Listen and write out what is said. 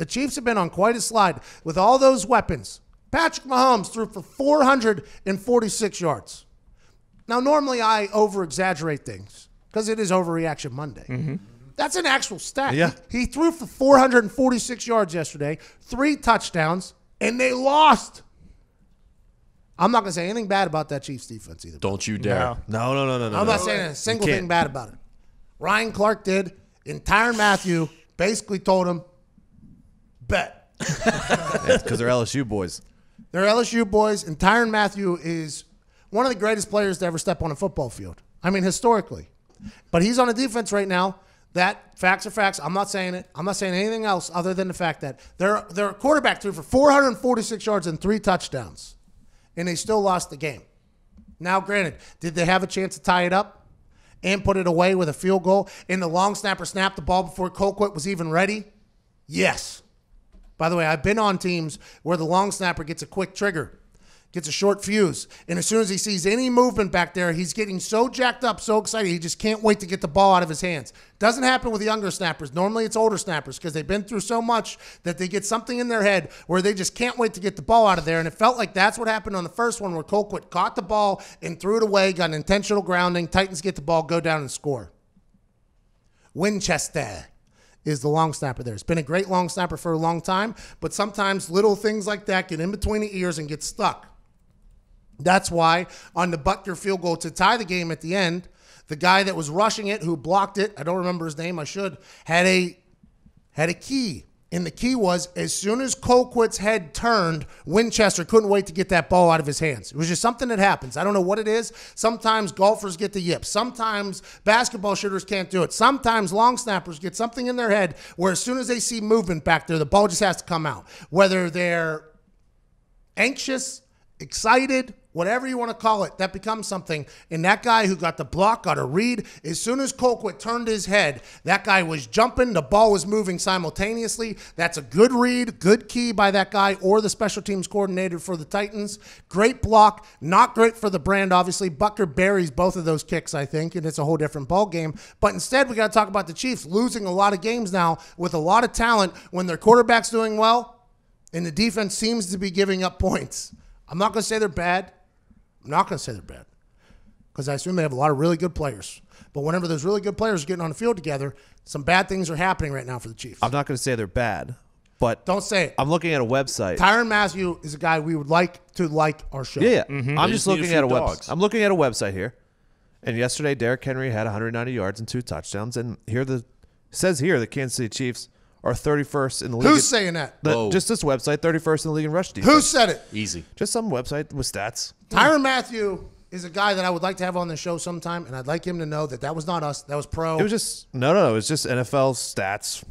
The Chiefs have been on quite a slide with all those weapons. Patrick Mahomes threw for 446 yards. Now, normally I over-exaggerate things because it is Overreaction Monday. Mm-hmm. That's an actual stat. Yeah. He threw for 446 yards yesterday, 3 touchdowns, and they lost. I'm not going to say anything bad about that Chiefs defense either. Don't you dare. No. I'm not saying a single thing bad about it. Ryan Clark did. And Tyrann Mathieu basically told him, bet. Because they're LSU boys. They're LSU boys, and Tyrann Mathieu is one of the greatest players to ever step on a football field. I mean, historically. But he's on a defense right now. That facts are facts. I'm not saying it. I'm not saying anything else other than the fact that their quarterback threw for 446 yards and 3 touchdowns, and they still lost the game. Now, granted, did they have a chance to tie it up and put it away with a field goal, and the long snapper snapped the ball before Colquitt was even ready? Yes. By the way, I've been on teams where the long snapper gets a quick trigger, gets a short fuse, and as soon as he sees any movement back there, he's getting so jacked up, so excited, he just can't wait to get the ball out of his hands. Doesn't happen with younger snappers. Normally it's older snappers because they've been through so much that they get something in their head where they just can't wait to get the ball out of there, and it felt like that's what happened on the first one where Colquitt caught the ball and threw it away, got an intentional grounding. Titans get the ball, go down and score. Winchester is the long snapper there. It's been a great long snapper for a long time, but sometimes little things like that get in between the ears and get stuck. That's why on the Butker field goal to tie the game at the end, the guy that was rushing it, who blocked it, I don't remember his name, I should, had a key. And the key was as soon as Colquitt's head turned, Winchester couldn't wait to get that ball out of his hands. It was just something that happens. I don't know what it is. Sometimes golfers get the yips. Sometimes basketball shooters can't do it. Sometimes long snappers get something in their head where as soon as they see movement back there, the ball just has to come out. Whether they're anxious, excited, whatever you want to call it, that becomes something. And that guy who got the block got a read. As soon as Colquitt turned his head, that guy was jumping. The ball was moving simultaneously. That's a good read, good key by that guy or the special teams coordinator for the Titans. Great block. Not great for the brand, obviously. Butker buries both of those kicks, I think, and it's a whole different ball game. But instead, we got to talk about the Chiefs losing a lot of games now with a lot of talent when their quarterback's doing well and the defense seems to be giving up points. I'm not going to say they're bad. I'm not going to say they're bad because I assume they have a lot of really good players. But whenever those really good players are getting on the field together, some bad things are happening right now for the Chiefs. I'm not going to say they're bad, but don't say it. I'm looking at a website. Tyrann Mathieu is a guy we would like to like our show. Yeah. Mm-hmm. I'm just looking at a website. I'm looking at a website here. And yesterday, Derrick Henry had 190 yards and 2 touchdowns. And it says here the Kansas City Chiefs are 31st in the league. Who's saying that? Just this website, 31st in the league in rush defense. Who said it? Easy. Just some website with stats. Tyrann Mathieu is a guy that I would like to have on the show sometime, and I'd like him to know that was not us. That was pro. It was just no. It was just NFL stats